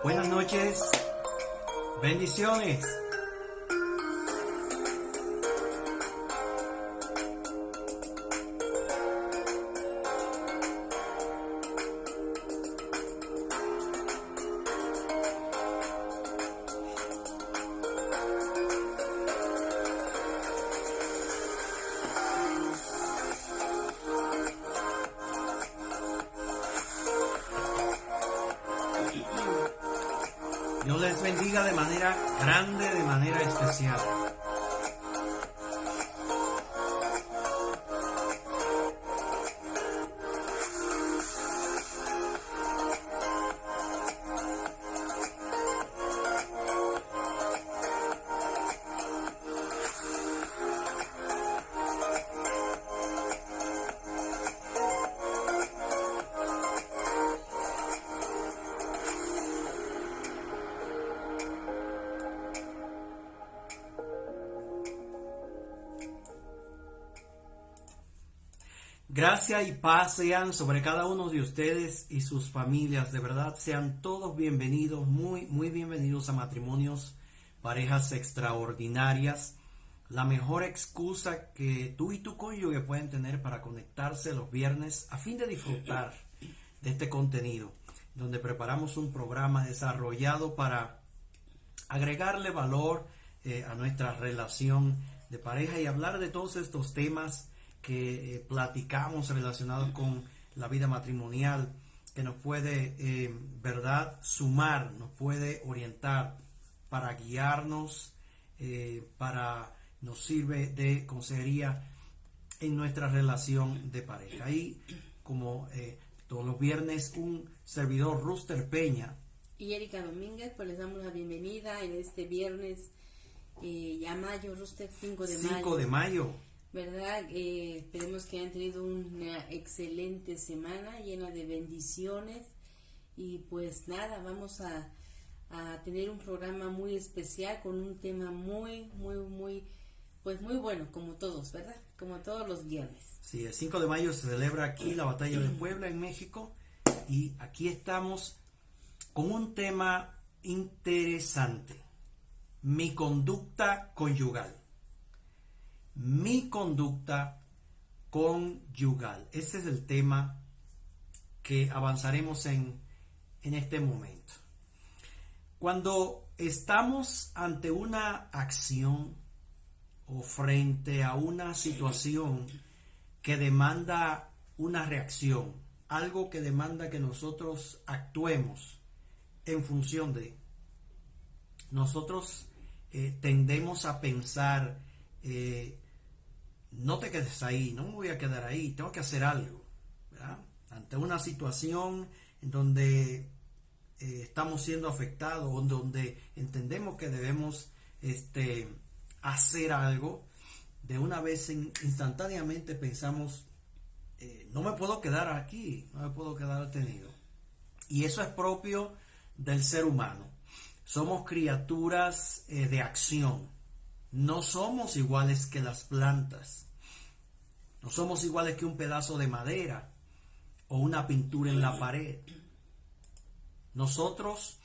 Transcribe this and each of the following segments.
Buenas noches, bendiciones. Dios les bendiga de manera grande, de manera especial. Gracia y paz sean sobre cada uno de ustedes y sus familias. De verdad, sean todos bienvenidos, muy bienvenidos a Matrimonios, Parejas Extraordinarias. La mejor excusa que tú y tu cónyuge pueden tener para conectarse los viernes a fin de disfrutar de este contenido, donde preparamos un programa desarrollado para agregarle valor a nuestra relación de pareja y hablar de todos estos temas que platicamos relacionados con la vida matrimonial, que nos puede, verdad, sumar, nos puede orientar para guiarnos, nos sirve de consejería en nuestra relación de pareja. Y como todos los viernes, un servidor, Ruster Peña y Erika Domínguez, pues les damos la bienvenida en este viernes, ya mayo, Ruster, 5 de mayo. 5 de mayo. ¿Verdad? Esperemos que hayan tenido una excelente semana llena de bendiciones y pues nada, vamos a tener un programa muy especial con un tema muy bueno, como todos, ¿verdad? Como todos los viernes. Sí, el 5 de mayo se celebra aquí la Batalla de Puebla en México y aquí estamos con un tema interesante: mi conducta conyugal. Mi conducta conyugal. Ese es el tema que avanzaremos en este momento. Cuando estamos ante una acción o frente a una situación que demanda una reacción, algo que demanda que nosotros actuemos en función de, nosotros tendemos a pensar, no te quedes ahí, no me voy a quedar ahí, tengo que hacer algo, ¿verdad? Ante una situación en donde estamos siendo afectados, o donde entendemos que debemos hacer algo, de una vez instantáneamente pensamos, no me puedo quedar aquí, no me puedo quedar detenido. Y eso es propio del ser humano. Somos criaturas de acción. No somos iguales que las plantas. No somos iguales que un pedazo de madera o una pintura en la pared. Nosotros,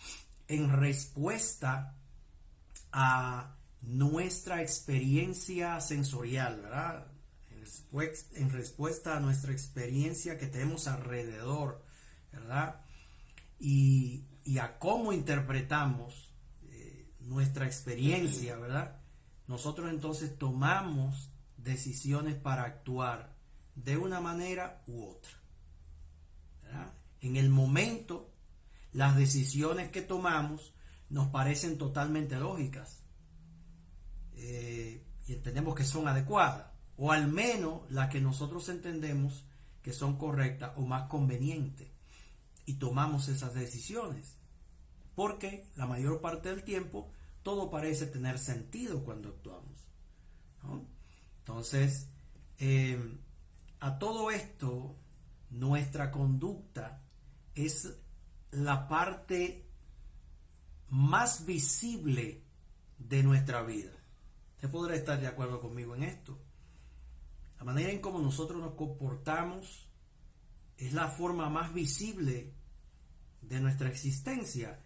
en respuesta a nuestra experiencia sensorial, ¿verdad? En respuesta a nuestra experiencia que tenemos alrededor, ¿verdad? Y a cómo interpretamos nuestra experiencia, ¿verdad? Nosotros entonces tomamos decisiones para actuar de una manera u otra, ¿verdad? En el momento, las decisiones que tomamos nos parecen totalmente lógicas y entendemos que son adecuadas, o al menos las que nosotros entendemos que son correctas o más convenientes, y tomamos esas decisiones porque la mayor parte del tiempo todo parece tener sentido cuando actuamos, ¿no? Entonces, a todo esto, nuestra conducta es la parte más visible de nuestra vida. Usted podrá estar de acuerdo conmigo en esto. La manera en cómo nosotros nos comportamos es la forma más visible de nuestra existencia.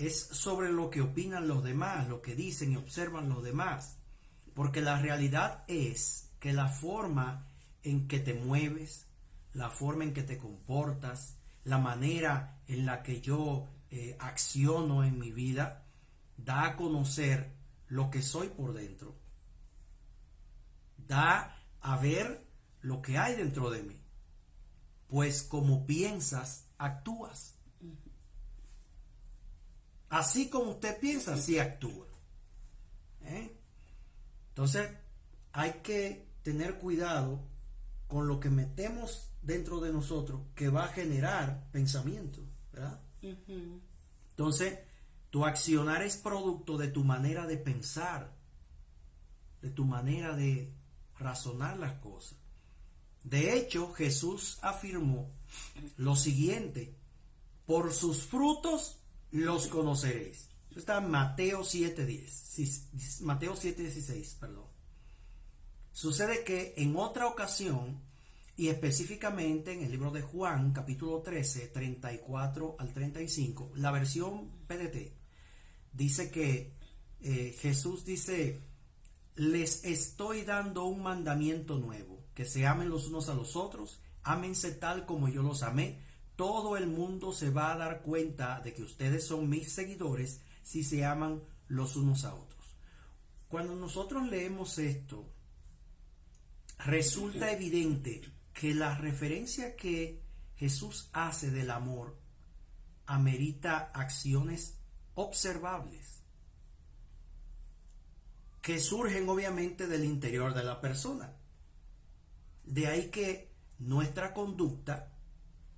es sobre lo que opinan los demás, lo que dicen y observan los demás. Porque la realidad es que la forma en que te mueves, la forma en que te comportas, la manera en la que yo acciono en mi vida, da a conocer lo que soy por dentro. Da a ver lo que hay dentro de mí. Pues como piensas, actúas. Así como usted piensa, así actúa. Entonces, hay que tener cuidado con lo que metemos dentro de nosotros que va a generar pensamiento, ¿verdad? Entonces, tu accionar es producto de tu manera de pensar, de tu manera de razonar las cosas. De hecho, Jesús afirmó lo siguiente: por sus frutos los conoceréis. Esto está en Mateo 7:10, Mateo 7:16, perdón. Sucede que en otra ocasión, y específicamente en el libro de Juan, capítulo 13, 34 al 35, la versión PDT, dice que Jesús dice: les estoy dando un mandamiento nuevo, que se amen los unos a los otros, ámense tal como yo los amé. Todo el mundo se va a dar cuenta de que ustedes son mis seguidores si se aman los unos a otros. Cuando nosotros leemos esto, resulta evidente que la referencia que Jesús hace del amor amerita acciones observables que surgen obviamente del interior de la persona. De ahí que nuestra conducta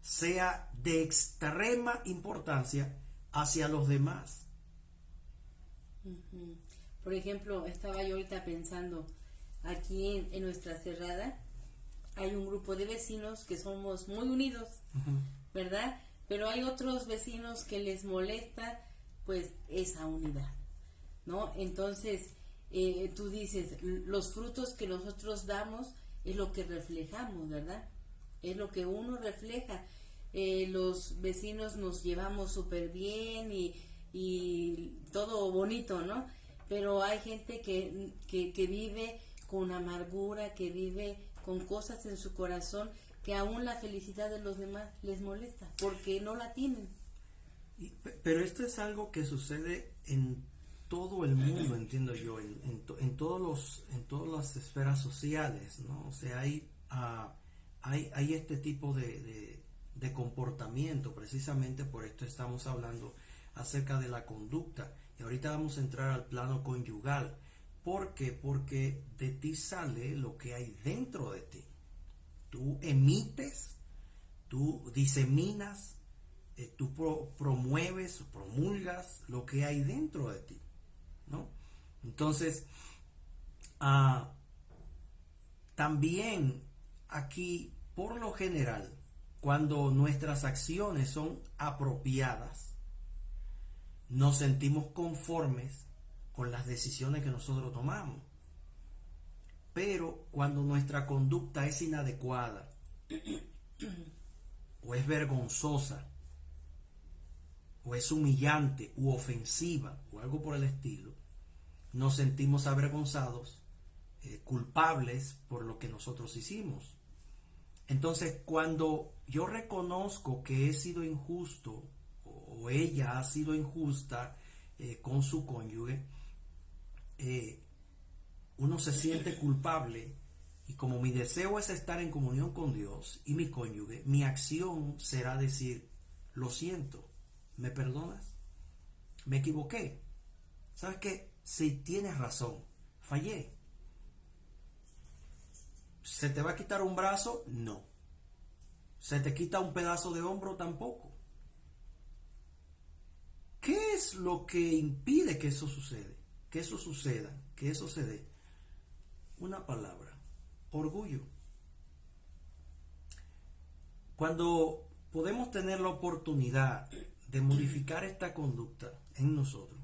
sea de extrema importancia hacia los demás. Por ejemplo, estaba yo ahorita pensando, aquí en nuestra cerrada hay un grupo de vecinos que somos muy unidos, ¿verdad? Pero hay otros vecinos que les molesta pues esa unidad, ¿no? Entonces, tú dices, los frutos que nosotros damos es lo que reflejamos, ¿verdad? Es lo que uno refleja. Los vecinos nos llevamos súper bien y todo bonito, ¿no? Pero hay gente que vive con amargura, que vive con cosas en su corazón, que aún la felicidad de los demás les molesta, porque no la tienen. Pero esto es algo que sucede en todo el mundo, entiendo yo, en todas las esferas sociales, ¿no? O sea, hay este tipo de comportamiento. Precisamente por esto estamos hablando acerca de la conducta, y ahorita vamos a entrar al plano conyugal. ¿Por qué? Porque de ti sale lo que hay dentro de ti. Tú emites, tú diseminas, tú promueves o promulgas lo que hay dentro de ti, ¿no? Entonces, también aquí, por lo general, cuando nuestras acciones son apropiadas, nos sentimos conformes con las decisiones que nosotros tomamos. Pero cuando nuestra conducta es inadecuada o es vergonzosa o es humillante u ofensiva o algo por el estilo, nos sentimos avergonzados, culpables por lo que nosotros hicimos. Entonces, cuando yo reconozco que he sido injusto o ella ha sido injusta con su cónyuge, uno se siente culpable, y como mi deseo es estar en comunión con Dios y mi cónyuge, mi acción será decir: lo siento, ¿me perdonas? Me equivoqué. ¿Sabes qué? Si tienes razón, fallé. ¿Se te va a quitar un brazo? No. ¿Se te quita un pedazo de hombro? Tampoco. ¿Qué es lo que impide que eso suceda? Que eso suceda, que eso se dé. Una palabra: orgullo. Cuando podemos tener la oportunidad de modificar esta conducta en nosotros,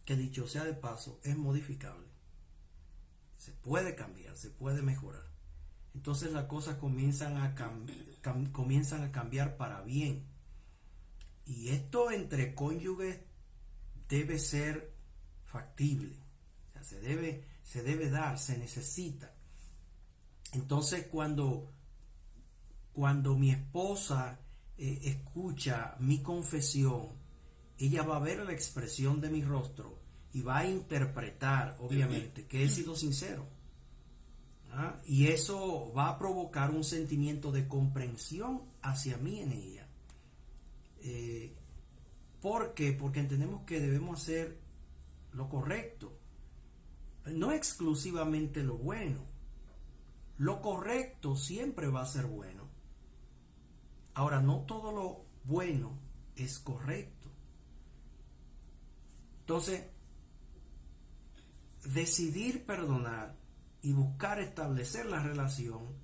que dicho sea de paso, es modificable, se puede cambiar, se puede mejorar, entonces las cosas comienzan a cambiar para bien. Y esto entre cónyuges debe ser factible, o sea, se debe dar, se necesita. Entonces cuando mi esposa escucha mi confesión, ella va a ver la expresión de mi rostro y va a interpretar, obviamente, que he sido sincero. ¿Ah? Y eso va a provocar un sentimiento de comprensión hacia mí en ella. ¿Por qué? Porque entendemos que debemos hacer lo correcto, no exclusivamente lo bueno. Lo correcto siempre va a ser bueno. Ahora, no todo lo bueno es correcto. Entonces, decidir perdonar y buscar establecer la relación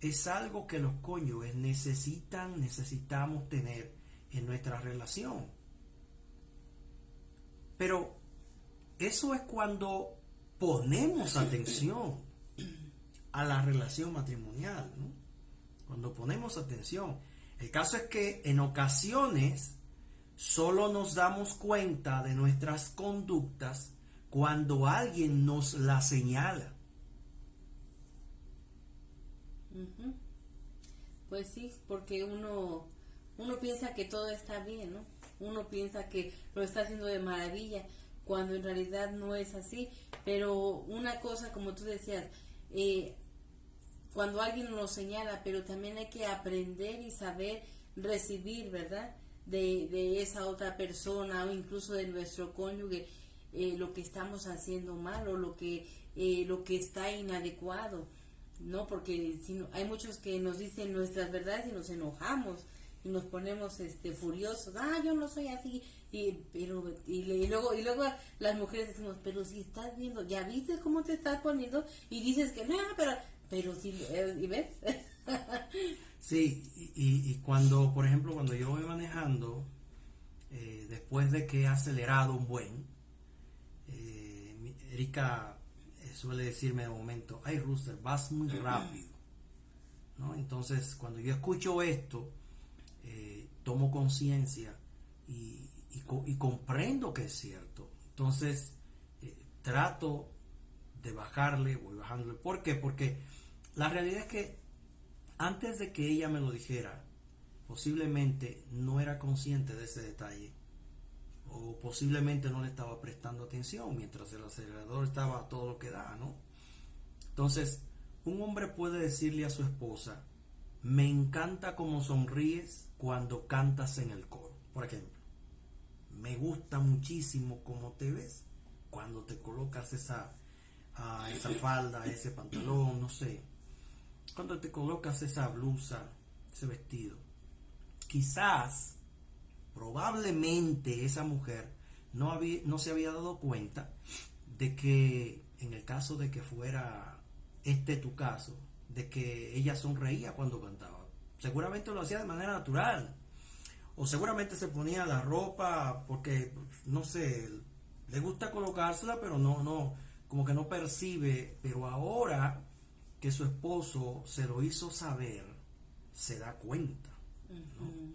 es algo que los cónyuges necesitamos tener en nuestra relación. Pero eso es cuando ponemos atención a la relación matrimonial, ¿no? Cuando ponemos atención. El caso es que en ocasiones solo nos damos cuenta de nuestras conductas cuando alguien nos la señala. Pues sí, porque uno piensa que todo está bien, ¿no? Uno piensa que lo está haciendo de maravilla, cuando en realidad no es así. Pero una cosa, como tú decías, cuando alguien nos señala, pero también hay que aprender y saber recibir, ¿verdad? De esa otra persona o incluso de nuestro cónyuge, lo que estamos haciendo mal o lo que está inadecuado, ¿no? Porque hay muchos que nos dicen nuestras verdades y nos enojamos y nos ponemos furiosos. Yo no soy así. Y luego las mujeres decimos, pero si estás viendo, ya viste cómo te estás poniendo, y dices que no, pero si, ¿y ves? Sí, y cuando, por ejemplo, cuando yo voy manejando, después de que he acelerado un buen, Erika suele decirme de momento, ay, Rooster, vas muy rápido, ¿no? Entonces, cuando yo escucho esto, tomo conciencia y comprendo que es cierto. Entonces, trato de bajarle, voy bajándole. ¿Por qué? Porque la realidad es que antes de que ella me lo dijera, posiblemente no era consciente de ese detalle, o posiblemente no le estaba prestando atención mientras el acelerador estaba a todo lo que da, ¿no? Entonces, un hombre puede decirle a su esposa, me encanta cómo sonríes cuando cantas en el coro, por ejemplo. Me gusta muchísimo cómo te ves cuando te colocas esa falda, ese pantalón, no sé. Cuando te colocas esa blusa, ese vestido. Quizás, probablemente esa mujer no se había dado cuenta de que en el caso de que fuera tu caso, de que ella sonreía cuando cantaba. Seguramente lo hacía de manera natural. O seguramente se ponía la ropa porque, no sé, le gusta colocársela, pero no, como que no percibe. Pero ahora que su esposo se lo hizo saber, se da cuenta, ¿no?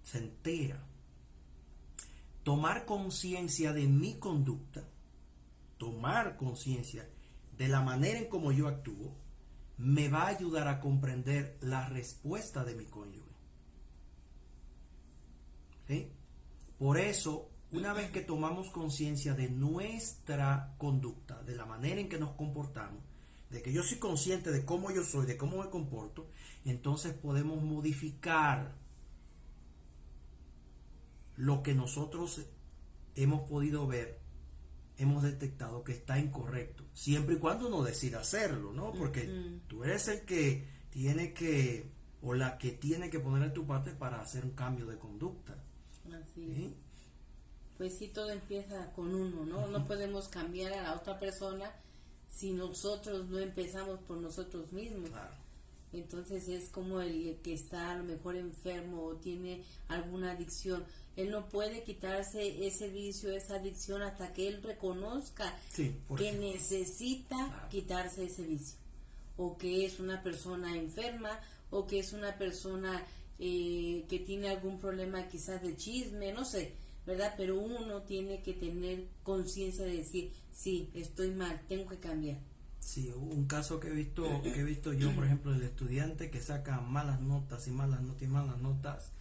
Se entera. Tomar conciencia de mi conducta, tomar conciencia de la manera en cómo yo actúo, me va a ayudar a comprender la respuesta de mi cónyuge. ¿Sí? Por eso, una vez que tomamos conciencia de nuestra conducta, de la manera en que nos comportamos, de que yo soy consciente de cómo yo soy, de cómo me comporto, entonces podemos modificar lo que nosotros hemos podido ver, hemos detectado que está incorrecto, siempre y cuando uno decida hacerlo, ¿no? Porque tú eres el que tiene que, o la que tiene que poner en tu parte para hacer un cambio de conducta. Así ¿sí? Pues sí, todo empieza con uno, ¿no? No podemos cambiar a la otra persona si nosotros no empezamos por nosotros mismos. Claro. Entonces es como el que está a lo mejor enfermo o tiene alguna adicción. Él no puede quitarse ese vicio, esa adicción, hasta que él reconozca que necesita quitarse ese vicio. O que es una persona enferma, o que es una persona que tiene algún problema quizás de chisme, no sé, ¿verdad? Pero uno tiene que tener conciencia de decir, sí, estoy mal, tengo que cambiar. Sí, un caso que he visto yo, por ejemplo, el estudiante que saca malas notas y malas notas y malas notas,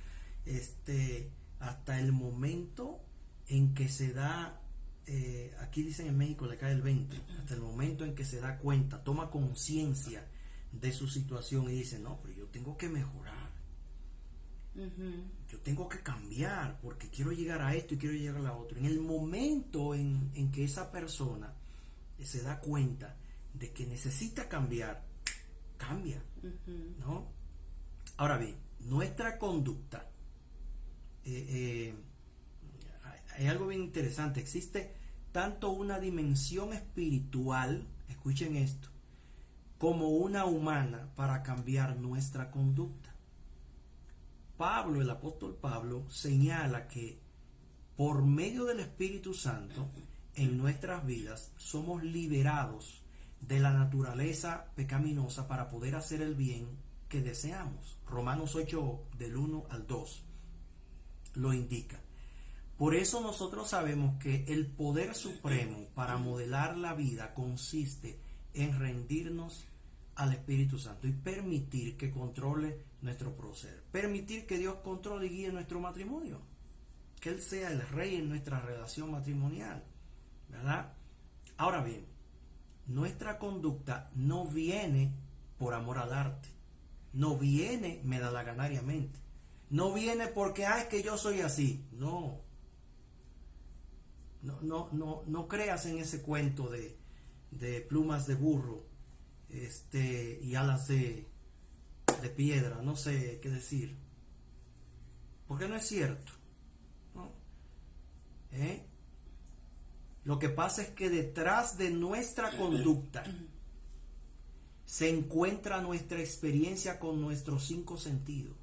hasta el momento en que se da, aquí dicen en México le cae el 20, hasta el momento en que se da cuenta, toma conciencia de su situación y dice, no, pero yo tengo que mejorar, yo tengo que cambiar porque quiero llegar a esto y quiero llegar a lo otro. En el momento en que esa persona se da cuenta de que necesita cambiar, cambia, ¿no? Ahora bien, nuestra conducta, hay algo bien interesante, existe tanto una dimensión espiritual, escuchen esto, como una humana para cambiar nuestra conducta. Pablo, el apóstol Pablo, señala que por medio del Espíritu Santo en nuestras vidas somos liberados de la naturaleza pecaminosa para poder hacer el bien que deseamos. Romanos 8 del 1 al 2 lo indica. Por eso nosotros sabemos que el poder supremo para modelar la vida consiste en rendirnos al Espíritu Santo y permitir que controle nuestro proceder. Permitir que Dios controle y guíe nuestro matrimonio. Que Él sea el rey en nuestra relación matrimonial, ¿verdad? Ahora bien, nuestra conducta no viene por amor al arte. No viene medalaganariamente. No viene porque, es que yo soy así. No. No creas en ese cuento de plumas de burro y alas de piedra, no sé qué decir, porque no es cierto, ¿no? Lo que pasa es que detrás de nuestra conducta se encuentra nuestra experiencia con nuestros 5 sentidos.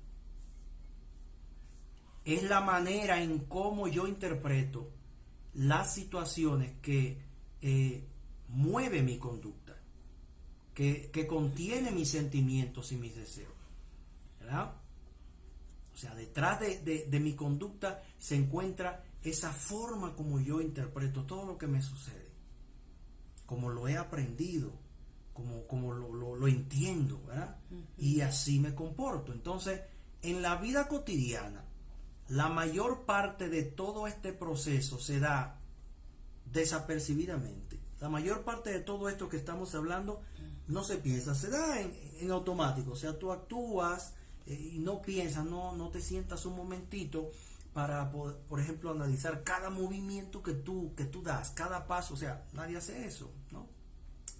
Es la manera en cómo yo interpreto las situaciones que mueve mi conducta, que contiene mis sentimientos y mis deseos, ¿verdad? O sea, detrás de mi conducta se encuentra esa forma como yo interpreto todo lo que me sucede, como lo he aprendido, como lo entiendo, ¿verdad? Y así me comporto. Entonces, en la vida cotidiana, la mayor parte de todo este proceso se da desapercibidamente. La mayor parte de todo esto que estamos hablando no se piensa, se da en automático. O sea, tú actúas y no piensas, no te sientas un momentito para, por ejemplo, analizar cada movimiento que tú das, cada paso. O sea, nadie hace eso, ¿no?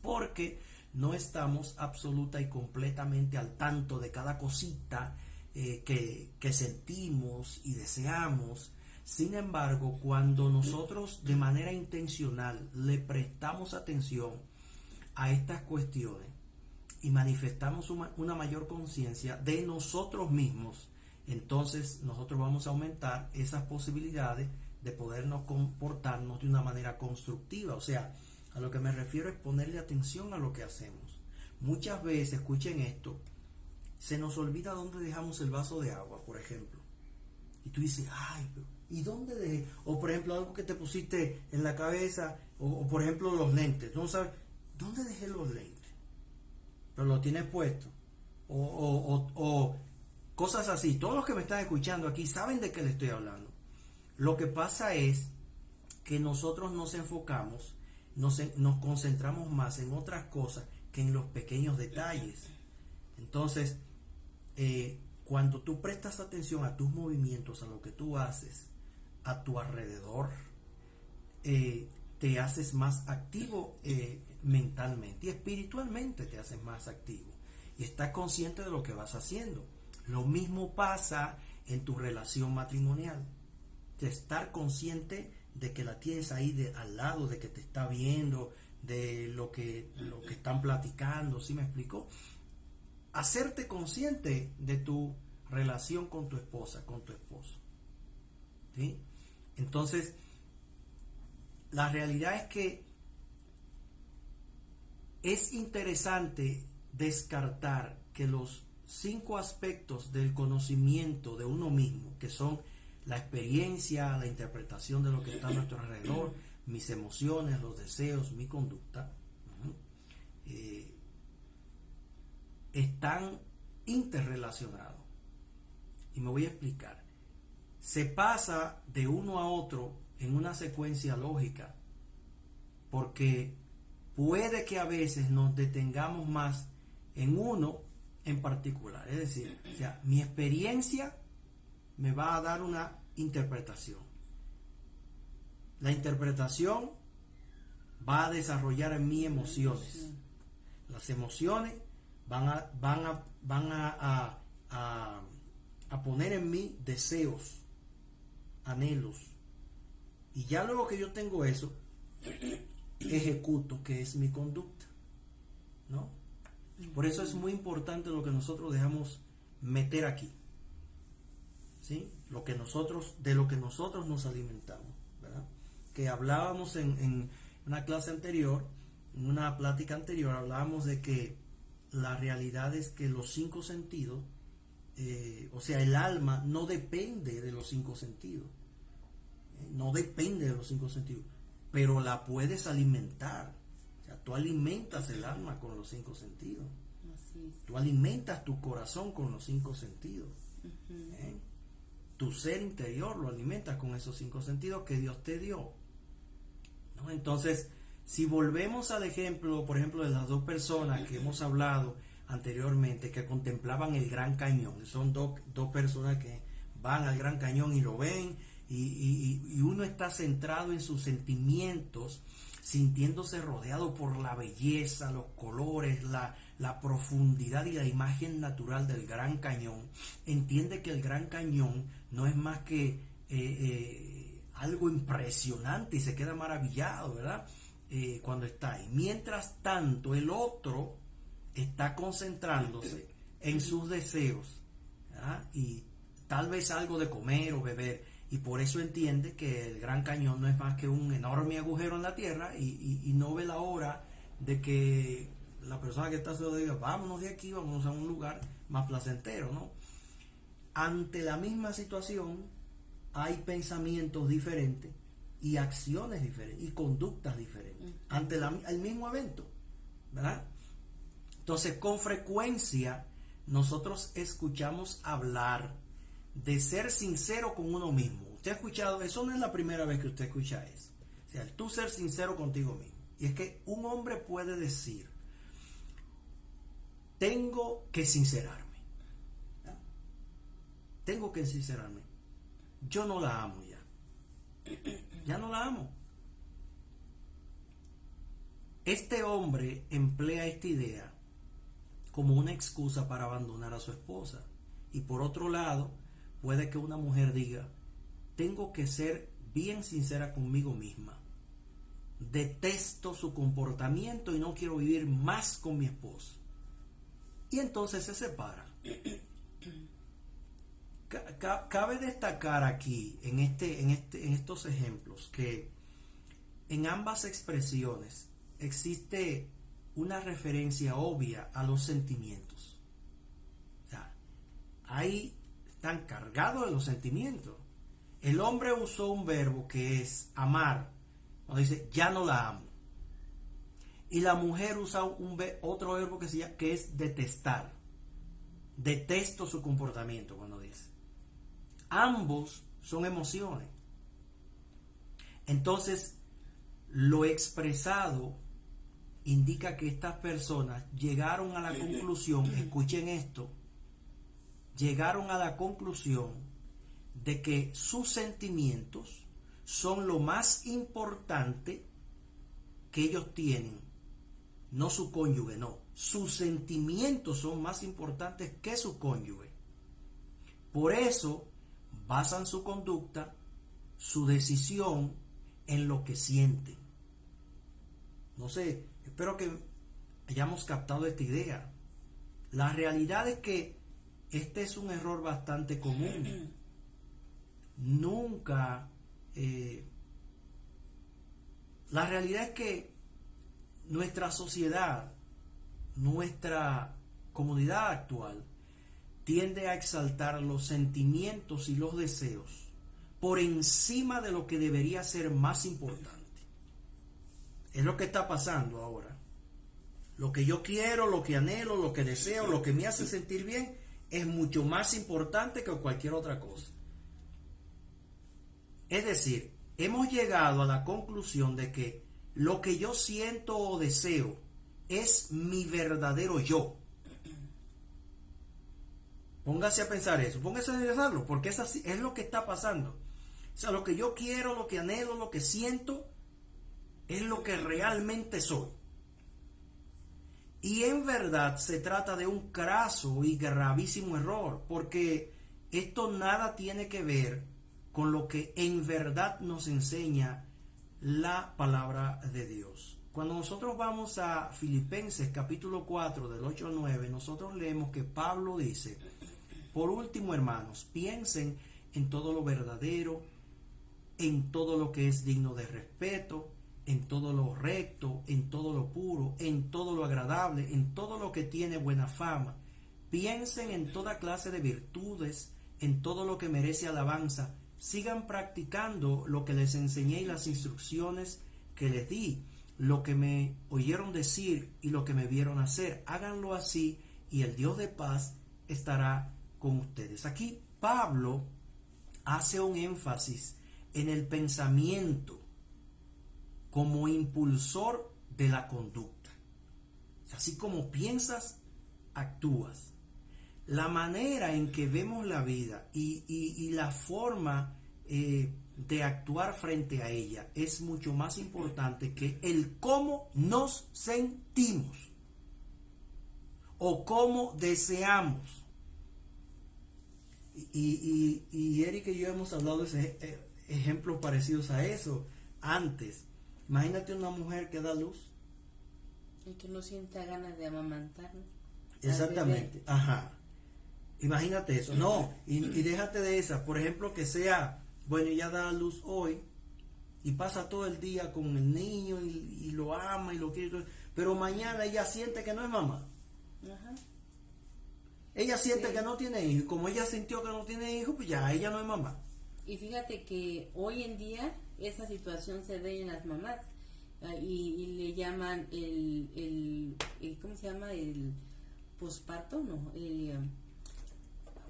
Porque no estamos absoluta y completamente al tanto de cada cosita que sentimos y deseamos. Sin embargo, cuando nosotros de manera intencional le prestamos atención a estas cuestiones y manifestamos una mayor conciencia de nosotros mismos, entonces nosotros vamos a aumentar esas posibilidades de podernos comportarnos de una manera constructiva. O sea, a lo que me refiero es ponerle atención a lo que hacemos. Muchas veces, escuchen esto, se nos olvida dónde dejamos el vaso de agua, por ejemplo. Y tú dices, ¿y dónde dejé? O por ejemplo, algo que te pusiste en la cabeza, o por ejemplo los lentes. Tú no sabes, ¿dónde dejé los lentes? Pero lo tienes puesto. O cosas así. Todos los que me están escuchando aquí saben de qué le estoy hablando. Lo que pasa es que nosotros nos enfocamos, nos concentramos más en otras cosas que en los pequeños detalles. Entonces, cuando tú prestas atención a tus movimientos, a lo que tú haces a tu alrededor, te haces más activo mentalmente y espiritualmente te haces más activo y estás consciente de lo que vas haciendo. Lo mismo pasa en tu relación matrimonial, de estar consciente de que la tienes ahí al lado, de que te está viendo, de lo que están platicando. ¿Sí me explico? Hacerte consciente de tu relación con tu esposa, con tu esposo. ¿Sí? Entonces, la realidad es que es interesante descartar que los 5 aspectos del conocimiento de uno mismo, que son la experiencia, la interpretación de lo que está a nuestro alrededor, mis emociones, los deseos, mi conducta, están interrelacionados. Y me voy a explicar. Se pasa de uno a otro en una secuencia lógica, porque puede que a veces nos detengamos más en uno en particular. Es decir, o sea, mi experiencia me va a dar una interpretación. La interpretación va a desarrollar en mí emociones. Las emociones van a poner en mí deseos, anhelos. Y ya luego que yo tengo eso, ejecuto, que es mi conducta, ¿no? Por eso es muy importante lo que nosotros dejamos meter aquí, ¿sí? De lo que nosotros nos alimentamos, ¿verdad? Que hablábamos en una clase anterior, en una plática anterior, hablábamos de que la realidad es que los 5 sentidos, o sea, el alma no depende de los 5 sentidos, no depende de los 5 sentidos, pero la puedes alimentar. O sea, tú alimentas el alma con los 5 sentidos. Así es. Tú alimentas tu corazón con los 5 sentidos. Tu ser interior lo alimentas con esos 5 sentidos que Dios te dio, ¿no? Entonces, si volvemos al ejemplo, por ejemplo, de las 2 personas que hemos hablado anteriormente, que contemplaban el Gran Cañón, son dos personas que van al Gran Cañón y lo ven, y uno está centrado en sus sentimientos, sintiéndose rodeado por la belleza, los colores, la profundidad y la imagen natural del Gran Cañón. Entiende que el Gran Cañón no es más que algo impresionante y se queda maravillado, ¿verdad? Cuando está ahí. Mientras tanto, el otro está concentrándose en sus deseos, ¿verdad? Y tal vez algo de comer o beber. Y por eso entiende que el Gran Cañón no es más que un enorme agujero en la tierra y no ve la hora de que la persona que está a su lado diga, vámonos de aquí, vámonos a un lugar más placentero, ¿no? Ante la misma situación hay pensamientos diferentes y acciones diferentes y conductas diferentes ante el mismo evento, ¿verdad? Entonces, con frecuencia nosotros escuchamos hablar de ser sincero con uno mismo. Usted ha escuchado, eso no es la primera vez que usted escucha eso. O sea, el tú ser sincero contigo mismo. Y es que un hombre puede decir, tengo que sincerarme. ¿Ya? Tengo que sincerarme. Yo no la amo ya. Ya no la amo. Este hombre emplea esta idea como una excusa para abandonar a su esposa. Y por otro lado, puede que una mujer diga, tengo que ser bien sincera conmigo misma. Detesto su comportamiento y no quiero vivir más con mi esposo. Y entonces se separa. Cabe destacar aquí, en estos ejemplos, que en ambas expresiones existe una referencia obvia a los sentimientos. O sea, ahí están cargados de los sentimientos. El hombre usó un verbo que es amar, cuando dice ya no la amo. Y la mujer usa otro verbo que es detestar. Detesto su comportamiento, cuando dice. Ambos son emociones. Entonces, lo expresado indica que estas personas llegaron a la conclusión, escuchen esto, llegaron a la conclusión de que sus sentimientos son lo más importante que ellos tienen, no su cónyuge, no. Sus sentimientos son más importantes que su cónyuge. Por eso basan su conducta, su decisión en lo que sienten. No sé, espero que hayamos captado esta idea. La realidad es que este es un error bastante común. Nunca... la realidad es que nuestra sociedad, nuestra comunidad actual, tiende a exaltar los sentimientos y los deseos por encima de lo que debería ser más importante. Es lo que está pasando ahora. Lo que yo quiero, lo que anhelo, lo que deseo, lo que me hace sentir bien, es mucho más importante que cualquier otra cosa. Es decir, hemos llegado a la conclusión de que lo que yo siento o deseo es mi verdadero yo. Póngase a pensar eso, póngase a analizarlo, porque es así, es lo que está pasando. O sea, lo que yo quiero, lo que anhelo, lo que siento, es lo que realmente soy. Y en verdad se trata de un craso y gravísimo error, porque esto nada tiene que ver con lo que en verdad nos enseña la palabra de Dios. Cuando nosotros vamos a Filipenses capítulo 4 del 8 al 9, nosotros leemos que Pablo dice: por último, hermanos, piensen en todo lo verdadero, en todo lo que es digno de respeto, en todo lo recto, en todo lo puro, en todo lo agradable, en todo lo que tiene buena fama. Piensen en toda clase de virtudes, en todo lo que merece alabanza. Sigan practicando lo que les enseñé y las instrucciones que les di, lo que me oyeron decir y lo que me vieron hacer. Háganlo así y el Dios de paz estará con ustedes. Aquí Pablo hace un énfasis en el pensamiento como impulsor de la conducta. Así como piensas, actúas. La manera en que vemos la vida y la forma de actuar frente a ella es mucho más importante que el cómo nos sentimos o cómo deseamos. Y Eric y yo hemos hablado de ejemplos parecidos a eso antes. Imagínate una mujer que da luz. Y que no sienta ganas de amamantar, ¿no? Exactamente, ajá. Imagínate eso. No, y déjate de esa. Por ejemplo, que sea, bueno, ella da luz hoy y pasa todo el día con el niño y lo ama y lo quiere, pero mañana ella siente que no es mamá. Ajá. Ella siente que no tiene hijos. Como ella sintió que no tiene hijos, pues ya ella no es mamá. Y fíjate que hoy en día esa situación se ve en las mamás y le llaman el ¿cómo se llama? El posparto, no,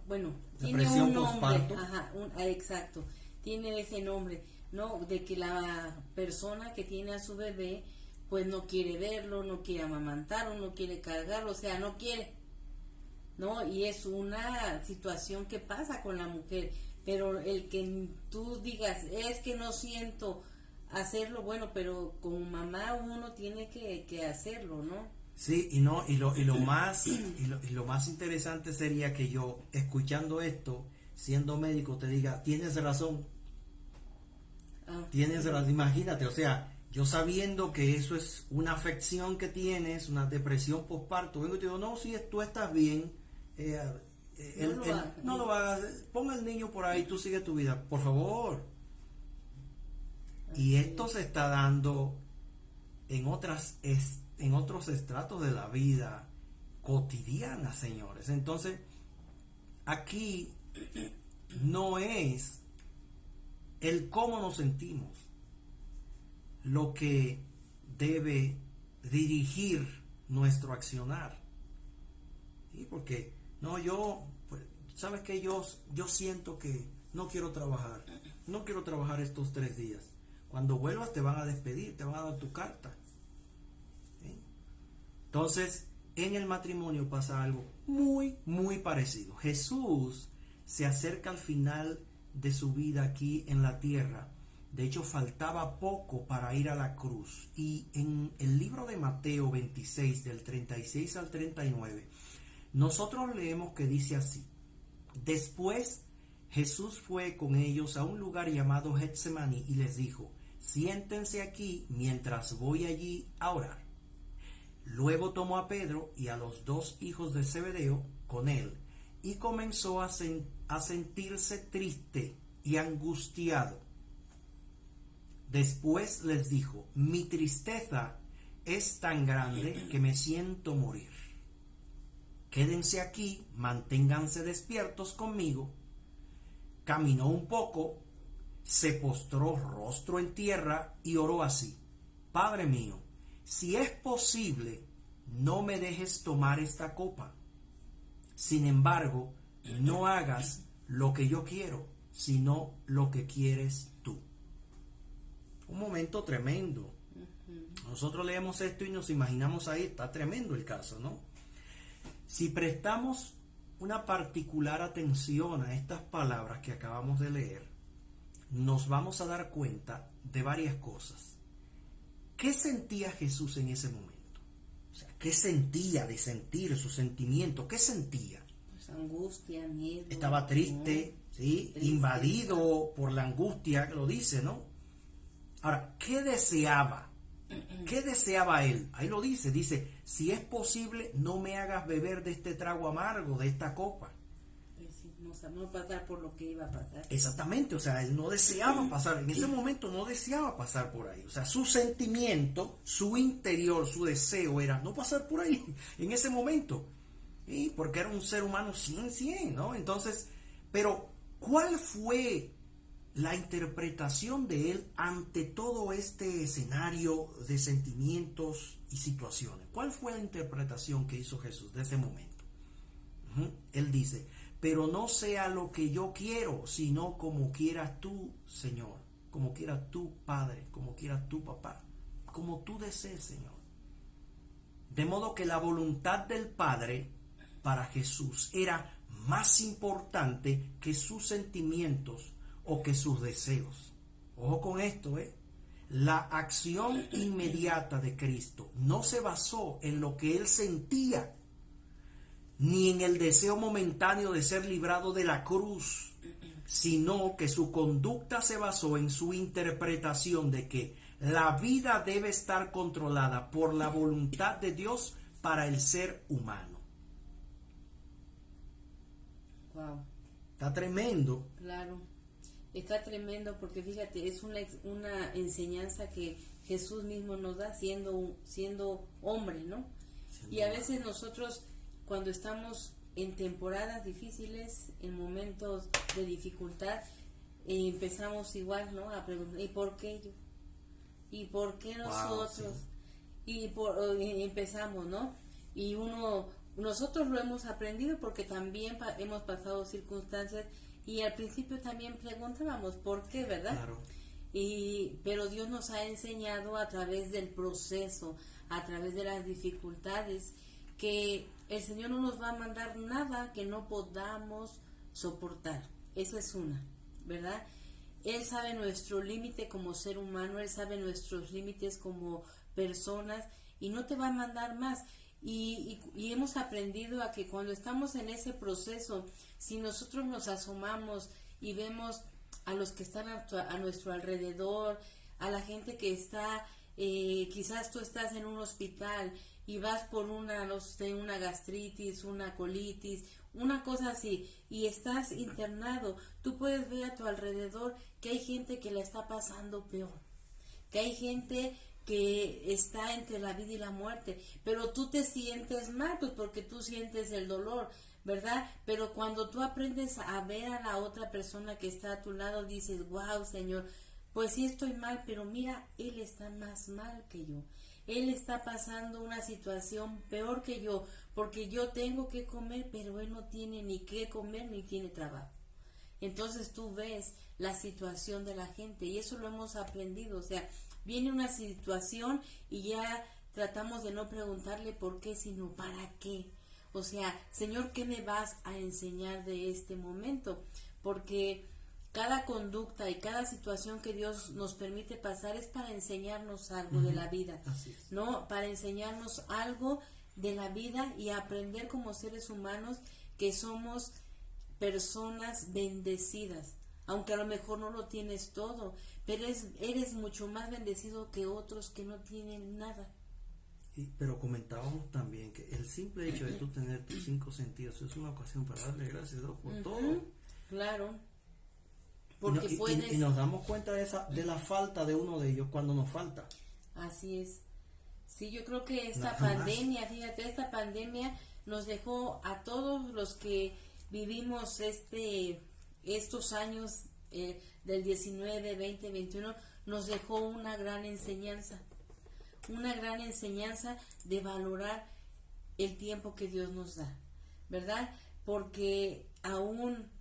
bueno, tiene un nombre, ajá, exacto, tiene ese nombre, ¿no? De que la persona que tiene a su bebé pues no quiere verlo, no quiere amamantarlo, no quiere cargarlo, o sea, no quiere, ¿no? Y es una situación que pasa con la mujer, pero el que tú digas, es que no siento hacerlo, bueno, pero como mamá uno tiene que hacerlo, ¿no? Sí, y lo más interesante sería que yo, escuchando esto, siendo médico, te diga, tienes razón. Tienes razón, imagínate, o sea, yo sabiendo que eso es una afección que tienes, una depresión postparto, vengo y te digo, no, sí, tú estás bien, no lo hagas, pon al niño por ahí, tú sigue tu vida, por favor. Y esto se está dando en otros estratos de la vida cotidiana, señores. Entonces, aquí no es el cómo nos sentimos lo que debe dirigir nuestro accionar. ¿Sí? Porque pues, sabes que yo siento que no quiero trabajar estos 3 días. Cuando vuelvas te van a despedir, te van a dar tu carta. ¿Sí? Entonces, en el matrimonio pasa algo muy, muy parecido. Jesús se acerca al final de su vida aquí en la tierra. De hecho, faltaba poco para ir a la cruz. Y en el libro de Mateo 26, del 36 al 39, nosotros leemos que dice así: después Jesús fue con ellos a un lugar llamado Getsemaní y les dijo: siéntense aquí mientras voy allí a orar. Luego tomó a Pedro y a los 2 hijos de Zebedeo con él y comenzó a sentirse triste y angustiado. Después les dijo: mi tristeza es tan grande que me siento morir. Quédense aquí, manténganse despiertos conmigo. Caminó un poco se postró rostro en tierra y oró así: Padre mío, si es posible, no me dejes tomar esta copa. Sin embargo, no hagas lo que yo quiero, sino lo que quieres tú. Un momento tremendo. Nosotros leemos esto y nos imaginamos ahí, está tremendo el caso, ¿no? Si prestamos una particular atención a estas palabras que acabamos de leer, nos vamos a dar cuenta de varias cosas. ¿Qué sentía Jesús en ese momento? O sea, ¿qué sentía de sentir su sentimiento? ¿Qué sentía? Pues angustia, miedo. Estaba triste, ¿sí? Tristeza. Invadido por la angustia, lo dice, ¿no? Ahora, ¿qué deseaba? ¿Qué deseaba él? Ahí lo dice, si es posible, no me hagas beber de este trago amargo, de esta copa. No pasar por lo que iba a pasar. Exactamente, o sea, él no deseaba pasar, en ese momento no deseaba pasar por ahí. O sea, su sentimiento, su interior, su deseo era no pasar por ahí en ese momento. ¿Sí? Porque era un ser humano 100, ¿no? Entonces, pero ¿cuál fue la interpretación de él ante todo este escenario de sentimientos y situaciones? ¿Cuál fue la interpretación que hizo Jesús de ese momento? Él dice: pero no sea lo que yo quiero, sino como quieras tú, Señor, como quieras tú, Padre, como quieras tú, Papá, como tú desees, Señor. De modo que la voluntad del Padre para Jesús era más importante que sus sentimientos o que sus deseos. Ojo con esto, La acción inmediata de Cristo no se basó en lo que él sentía, ni en el deseo momentáneo de ser librado de la cruz, sino que su conducta se basó en su interpretación de que la vida debe estar controlada por la voluntad de Dios para el ser humano. Wow. Está tremendo. Claro, está tremendo porque fíjate, es una enseñanza que Jesús mismo nos da siendo hombre, ¿no? Y a veces nosotros, cuando estamos en temporadas difíciles, en momentos de dificultad, empezamos igual, ¿no? A preguntar, ¿y por qué yo? ¿Y por qué nosotros? Sí. Y empezamos, ¿no? Y nosotros lo hemos aprendido porque también hemos pasado circunstancias y al principio también preguntábamos, ¿por qué, verdad? Claro. Pero Dios nos ha enseñado a través del proceso, a través de las dificultades, que el Señor no nos va a mandar nada que no podamos soportar. Esa es una, ¿verdad? Él sabe nuestro límite como ser humano, Él sabe nuestros límites como personas y no te va a mandar más. Y hemos aprendido a que cuando estamos en ese proceso, si nosotros nos asomamos y vemos a los que están a nuestro alrededor, a la gente que está, quizás tú estás en un hospital y vas por una gastritis, una colitis, una cosa así, y estás internado, tú puedes ver a tu alrededor que hay gente que la está pasando peor, que hay gente que está entre la vida y la muerte, pero tú te sientes mal, pues porque tú sientes el dolor, ¿verdad? Pero cuando tú aprendes a ver a la otra persona que está a tu lado, dices, wow, Señor, pues sí estoy mal, pero mira, Él está más mal que yo. Él está pasando una situación peor que yo, porque yo tengo que comer, pero él no tiene ni qué comer ni tiene trabajo. Entonces tú ves la situación de la gente y eso lo hemos aprendido. O sea, viene una situación y ya tratamos de no preguntarle por qué, sino para qué. O sea, Señor, ¿qué me vas a enseñar de este momento? Porque cada conducta y cada situación que Dios nos permite pasar es para enseñarnos algo de la vida, ¿no? Para enseñarnos algo de la vida y aprender como seres humanos que somos personas bendecidas, aunque a lo mejor no lo tienes todo, pero eres mucho más bendecido que otros que no tienen nada. Pero comentábamos también que el simple hecho de tú tener tus 5 sentidos es una ocasión para darle gracias a Dios por todo. Claro. Porque y nos damos cuenta de la falta de uno de ellos cuando nos falta. Así es. Sí, yo creo que esta pandemia nos dejó a todos los que vivimos estos años del 19, 20, 21 nos dejó una gran enseñanza de valorar el tiempo que Dios nos da, ¿verdad? Porque aún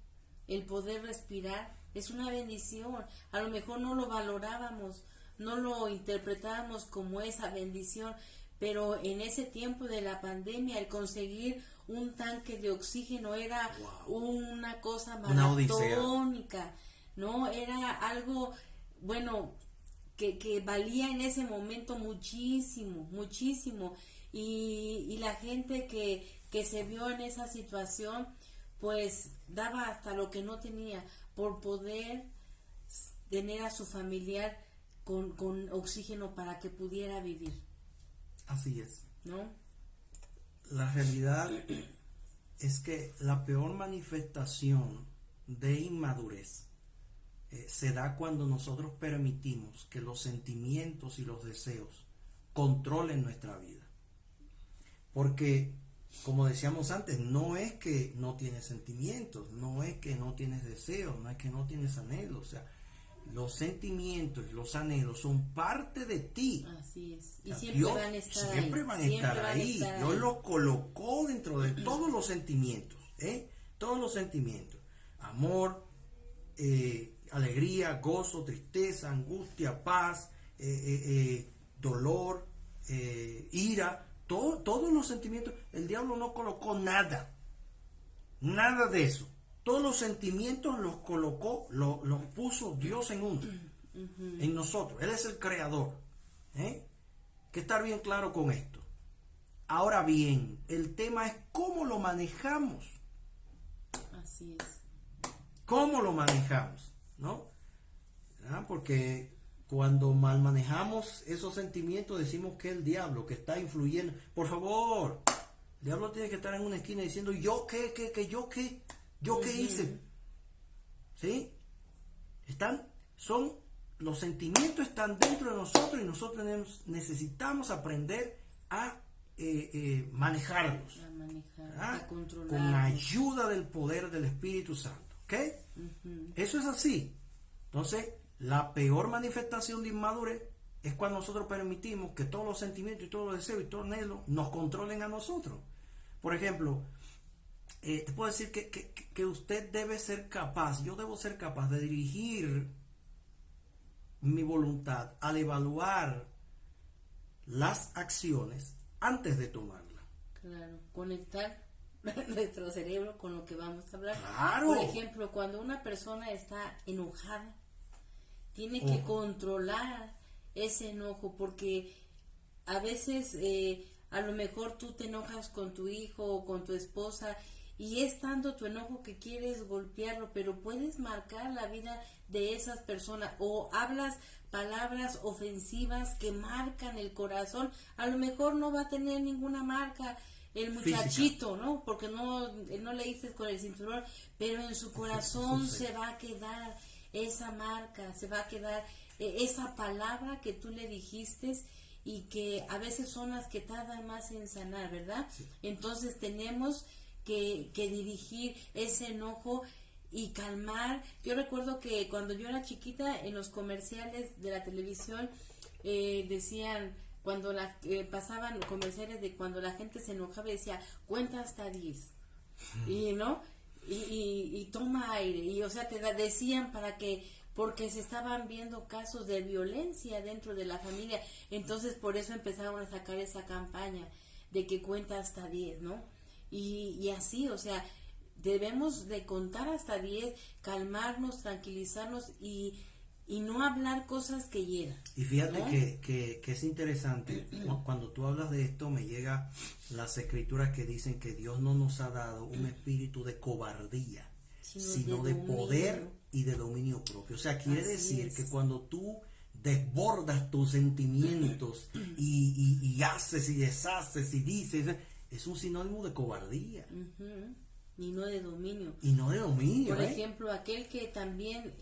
el poder respirar es una bendición. A lo mejor no lo valorábamos, no lo interpretábamos como esa bendición, pero en ese tiempo de la pandemia el conseguir un tanque de oxígeno era una cosa maratónica, ¿no? Era algo, bueno, que valía en ese momento muchísimo, y la gente que se vio en esa situación, pues daba hasta lo que no tenía por poder tener a su familiar con oxígeno para que pudiera vivir. Así es. ¿No? La realidad es que la peor manifestación de inmadurez se da cuando nosotros permitimos que los sentimientos y los deseos controlen nuestra vida. Porque, como decíamos antes, no es que no tienes sentimientos, no es que no tienes deseos, no es que no tienes anhelos. O sea, los sentimientos y los anhelos son parte de ti. Así es. Y o sea, siempre Dios van a estar siempre ahí. van a estar ahí. Dios los colocó dentro de todos los sentimientos. Todos los sentimientos. Amor, alegría, gozo, tristeza, angustia, paz, dolor, ira. Todos los sentimientos. El diablo no colocó nada de eso. Todos los sentimientos los colocó, los puso Dios en uno, en nosotros. Él es el creador. Que estar bien claro con esto. Ahora bien, el tema es cómo lo manejamos. Así es. ¿Cómo lo manejamos? ¿No? Porque cuando mal manejamos esos sentimientos decimos que es el diablo que está influyendo. Por favor, el diablo tiene que estar en una esquina diciendo yo qué hice. ¿Sí? Los sentimientos están dentro de nosotros y nosotros necesitamos aprender a manejarlos. A controlarlos. Con ayuda del poder del Espíritu Santo. ¿Ok? Eso es así. Entonces, la peor manifestación de inmadurez es cuando nosotros permitimos que todos los sentimientos y todos los deseos y todos los anhelos nos controlen a nosotros. Por ejemplo, te puedo decir que usted debe ser capaz, yo debo ser capaz de dirigir mi voluntad al evaluar las acciones antes de tomarlas. Claro, conectar nuestro cerebro con lo que vamos a hablar. Claro. Por ejemplo, cuando una persona está enojada, tiene que controlar ese enojo, porque a veces a lo mejor tú te enojas con tu hijo o con tu esposa y es tanto tu enojo que quieres golpearlo, pero puedes marcar la vida de esas personas o hablas palabras ofensivas que marcan el corazón. A lo mejor no va a tener ninguna marca el muchachito, física, ¿no? Porque no le dices con el cinturón, pero en su corazón se va a quedar esa marca, se va a quedar esa palabra que tú le dijiste y que a veces son las que tardan más en sanar, ¿verdad? Sí. Entonces tenemos que dirigir ese enojo y calmar. Yo recuerdo que cuando yo era chiquita, en los comerciales de la televisión decían, cuando pasaban comerciales de cuando la gente se enojaba, decía, cuenta hasta 10, y ¿no? Y toma aire, y o sea, te decían porque se estaban viendo casos de violencia dentro de la familia, entonces por eso empezaron a sacar esa campaña de que cuenta hasta 10, ¿no? Y así, o sea, debemos de contar hasta 10, calmarnos, tranquilizarnos y no hablar cosas que hieran. Y fíjate, ¿no? que es interesante, cuando tú hablas de esto me llega las escrituras que dicen que Dios no nos ha dado un espíritu de cobardía, sino de poder y de dominio propio. O sea, quiere decir que cuando tú desbordas tus sentimientos y haces y deshaces y dices, es un sinónimo de cobardía. Y no de dominio. Y no de dominio. Por ejemplo, aquel que también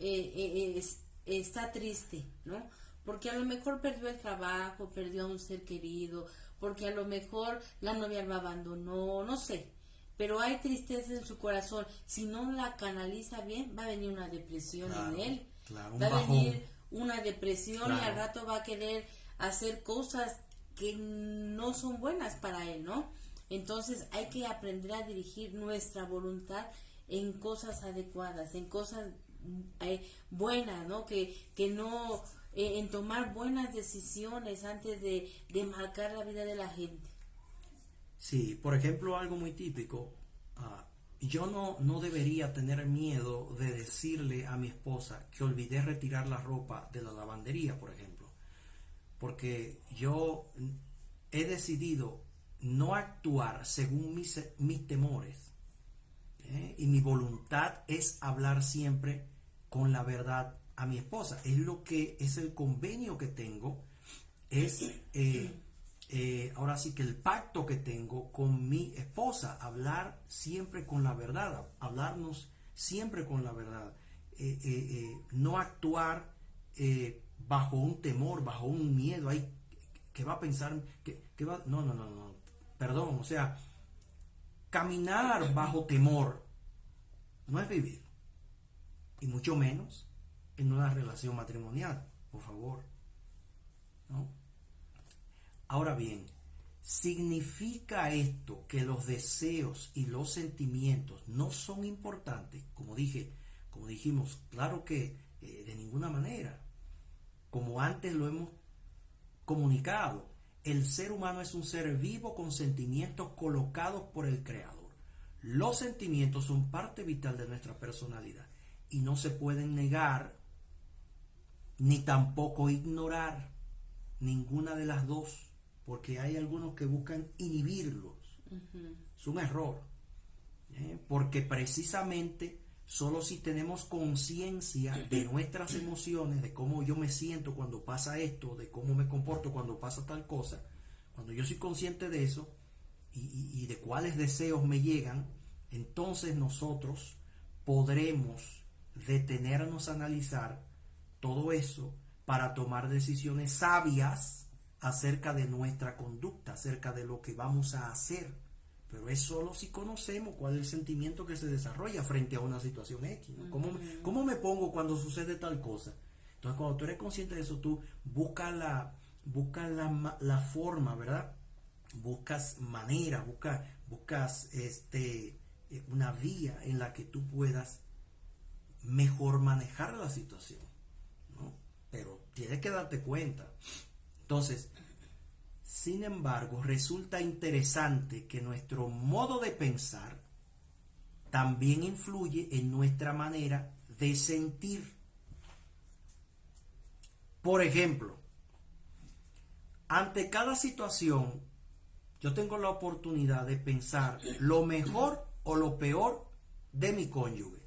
está triste, ¿no? Porque a lo mejor perdió el trabajo, perdió a un ser querido, porque a lo mejor la novia lo abandonó, no sé. Pero hay tristeza en su corazón. Si no la canaliza bien, va a venir una depresión en él. Claro, un Va a bajón. venir una depresión y al Claro. rato va a querer hacer cosas que no son buenas para él, ¿no? Entonces hay que aprender a dirigir nuestra voluntad en cosas adecuadas, en cosas buenas, ¿no? Que no, en tomar buenas decisiones antes de marcar la vida de la gente. Sí, por ejemplo, algo muy típico. Yo no debería tener miedo de decirle a mi esposa que olvidé retirar la ropa de la lavandería, por ejemplo. Porque yo he decidido no actuar según mis temores. Y mi voluntad es hablar siempre con la verdad a mi esposa. Es lo que es el convenio que tengo, es ahora sí que el pacto que tengo con mi esposa, hablar siempre con la verdad, hablarnos siempre con la verdad, no actuar bajo un temor, bajo un miedo, hay que va a pensar que va, no, perdón, o sea, caminar bajo temor no es vivir, y mucho menos en una relación matrimonial, por favor, ¿no? Ahora bien, ¿significa esto que los deseos y los sentimientos no son importantes? Como dijimos, claro que de ninguna manera. Como antes lo hemos comunicado, el ser humano es un ser vivo con sentimientos colocados por el Creador. Los sentimientos son parte vital de nuestra personalidad y no se pueden negar ni tampoco ignorar, ninguna de las dos, porque hay algunos que buscan inhibirlos. Es un error, porque precisamente solo si tenemos conciencia de nuestras emociones, de cómo yo me siento cuando pasa esto, de cómo me comporto cuando pasa tal cosa, cuando yo soy consciente de eso y de cuáles deseos me llegan, entonces nosotros podremos detenernos a analizar todo eso para tomar decisiones sabias acerca de nuestra conducta, acerca de lo que vamos a hacer. Pero es solo si conocemos cuál es el sentimiento que se desarrolla frente a una situación X, ¿no? ¿Cómo me pongo cuando sucede tal cosa? Entonces, cuando tú eres consciente de eso, tú buscas la forma, ¿verdad? Buscas manera, buscas una vía en la que tú puedas mejor manejar la situación, ¿no? Pero tienes que darte cuenta. Entonces, sin embargo, resulta interesante que nuestro modo de pensar también influye en nuestra manera de sentir. Por ejemplo, ante cada situación, yo tengo la oportunidad de pensar lo mejor o lo peor de mi cónyuge.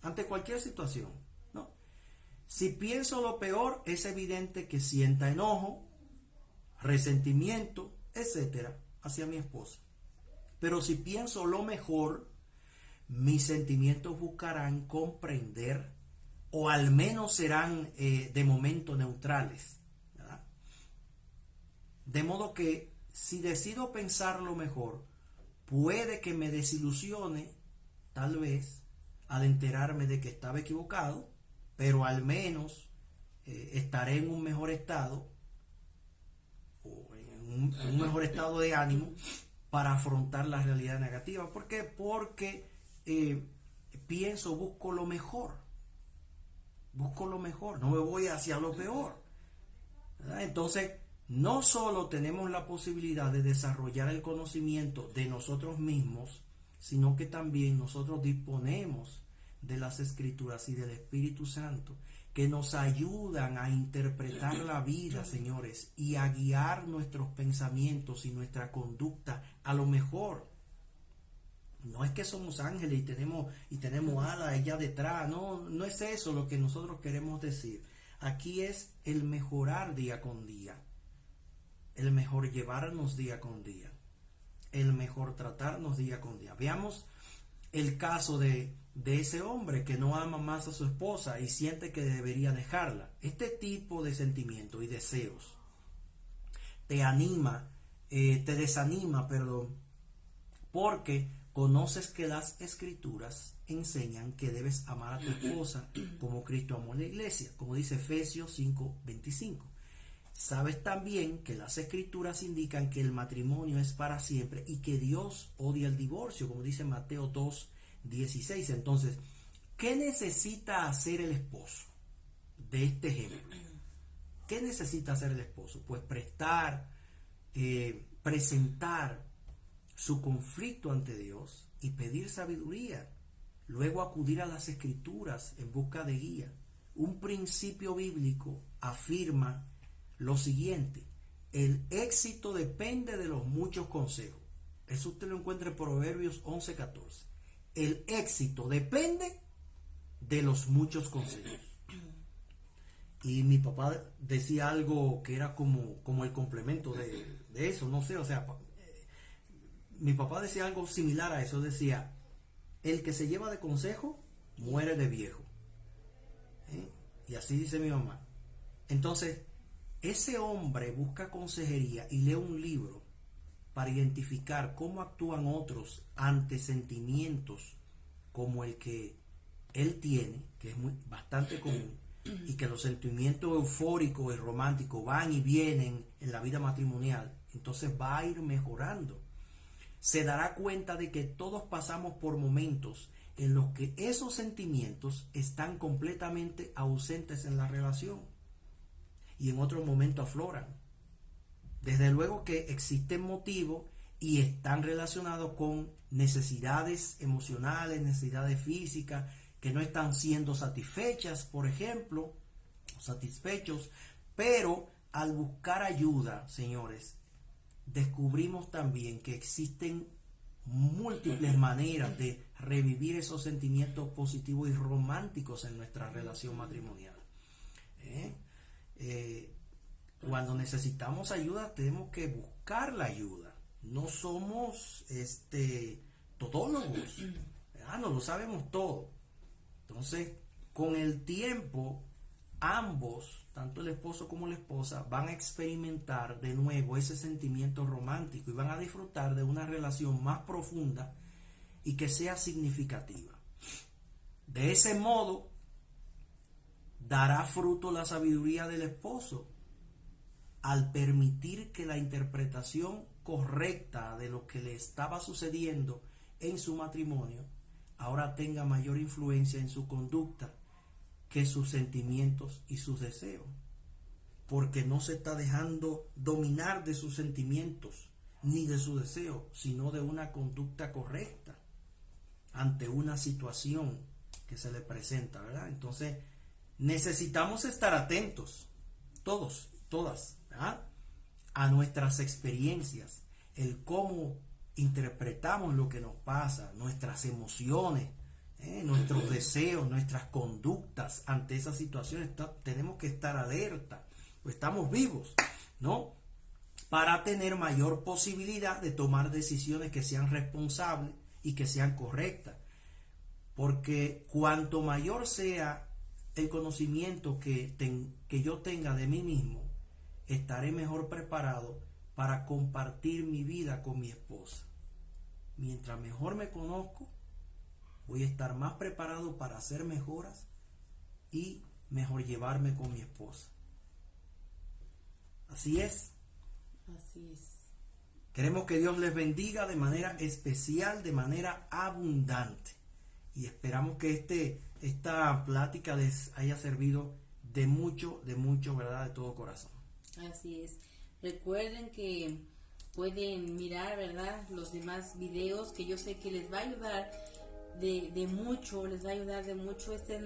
Ante cualquier situación, ¿no? Si pienso lo peor, es evidente que sienta enojo, resentimiento, etcétera, hacia mi esposa. Pero si pienso lo mejor, mis sentimientos buscarán comprender o al menos serán de momento neutrales, ¿verdad? De modo que si decido pensar lo mejor, puede que me desilusione, tal vez, al enterarme de que estaba equivocado, pero al menos estaré en un mejor estado un mejor estado de ánimo para afrontar la realidad negativa. ¿Por qué? Porque busco lo mejor, no me voy hacia lo peor, ¿verdad? Entonces, no solo tenemos la posibilidad de desarrollar el conocimiento de nosotros mismos, sino que también nosotros disponemos de las Escrituras y del Espíritu Santo, que nos ayudan a interpretar la vida, señores, y a guiar nuestros pensamientos y nuestra conducta a lo mejor. No es que somos ángeles y tenemos alas allá detrás, no es eso lo que nosotros queremos decir. Aquí es el mejorar día con día, el mejor llevarnos día con día, el mejor tratarnos día con día. Veamos el caso de ese hombre que no ama más a su esposa y siente que debería dejarla. Este tipo de sentimientos y deseos te desanima, porque conoces que las escrituras enseñan que debes amar a tu esposa como Cristo amó a la iglesia, como dice Efesios 5:25. Sabes también que las escrituras indican que el matrimonio es para siempre y que Dios odia el divorcio, como dice Mateo 2:16. Entonces, ¿qué necesita hacer el esposo de este ejemplo? ¿Qué necesita hacer el esposo? Pues presentar su conflicto ante Dios y pedir sabiduría. Luego acudir a las escrituras en busca de guía. Un principio bíblico afirma lo siguiente: el éxito depende de los muchos consejos. Eso usted lo encuentra en Proverbios 11:14. El éxito depende de los muchos consejos. Y mi papá decía algo que era como el complemento de eso, no sé, o sea, mi papá decía algo similar a eso, decía, el que se lleva de consejo muere de viejo. Y así dice mi mamá. Entonces, ese hombre busca consejería y lee un libro para identificar cómo actúan otros ante sentimientos como el que él tiene, que es bastante común, y que los sentimientos eufóricos y románticos van y vienen en la vida matrimonial. Entonces va a ir mejorando. Se dará cuenta de que todos pasamos por momentos en los que esos sentimientos están completamente ausentes en la relación y en otro momento afloran. Desde luego que existen motivos y están relacionados con necesidades emocionales, necesidades físicas que no están siendo satisfechas, por ejemplo, satisfechos, pero al buscar ayuda, señores, descubrimos también que existen múltiples maneras de revivir esos sentimientos positivos y románticos en nuestra relación matrimonial. Cuando necesitamos ayuda tenemos que buscar la ayuda. No somos todólogos, ¿verdad? No lo sabemos todo. Entonces, con el tiempo, ambos, tanto el esposo como la esposa, van a experimentar de nuevo ese sentimiento romántico y van a disfrutar de una relación más profunda y que sea significativa. De ese modo, dará fruto la sabiduría del esposo al permitir que la interpretación correcta de lo que le estaba sucediendo en su matrimonio ahora tenga mayor influencia en su conducta que sus sentimientos y sus deseos, porque no se está dejando dominar de sus sentimientos ni de su deseo, sino de una conducta correcta ante una situación que se le presenta, ¿verdad? Entonces necesitamos estar atentos, todos, todas, ¿verdad?, a nuestras experiencias, el cómo interpretamos lo que nos pasa, nuestras emociones, nuestros deseos, nuestras conductas ante esas situaciones. Tenemos que estar alerta, pues estamos vivos, ¿no?, para tener mayor posibilidad de tomar decisiones que sean responsables y que sean correctas, porque cuanto mayor sea el conocimiento que yo tenga de mí mismo, estaré mejor preparado para compartir mi vida con mi esposa. Mientras mejor me conozco, voy a estar más preparado para hacer mejoras y mejor llevarme con mi esposa. Así es. Así es. Queremos que Dios les bendiga de manera especial, de manera abundante. Y esperamos que esta plática les haya servido de mucho, ¿verdad?, de todo corazón. Así es. Recuerden que pueden mirar, ¿verdad?, los demás videos, que yo sé que les va a ayudar de mucho, les va a ayudar de mucho. Este es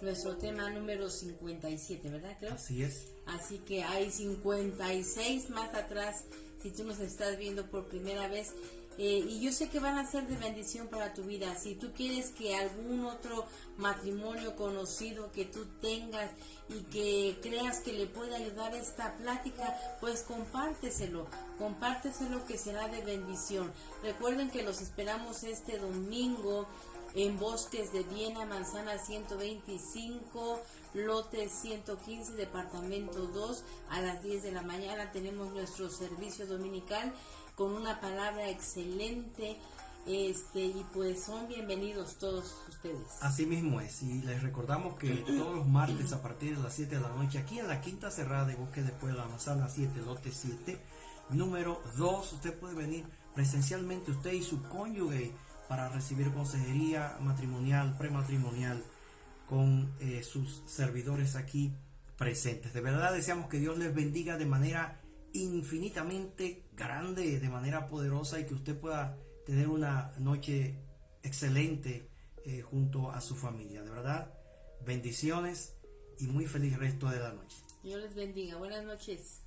nuestro tema número 57, ¿verdad? Creo. Así es. Así que hay 56 más atrás, si tú nos estás viendo por primera vez. Y yo sé que van a ser de bendición para tu vida. Si tú quieres que algún otro matrimonio conocido que tú tengas y que creas que le puede ayudar esta plática, pues compárteselo que será de bendición. Recuerden que los esperamos este domingo en Bosques de Viena, Manzana 125, lote 115, departamento 2, a las 10 de la mañana. Tenemos nuestro servicio dominical con una palabra excelente Y pues son bienvenidos todos ustedes. Así mismo es, y les recordamos que todos los martes a partir de las 7 de la noche, aquí en la Quinta Cerrada de Bosque de Puebla, Manzana 7, lote 7, número 2, usted puede venir presencialmente, usted y su cónyuge, para recibir consejería matrimonial, prematrimonial, con sus servidores aquí presentes. De verdad deseamos que Dios les bendiga de manera infinitamente grande, de manera poderosa, y que usted pueda tener una noche excelente junto a su familia. De verdad, bendiciones y muy feliz resto de la noche. Dios les bendiga. Buenas noches.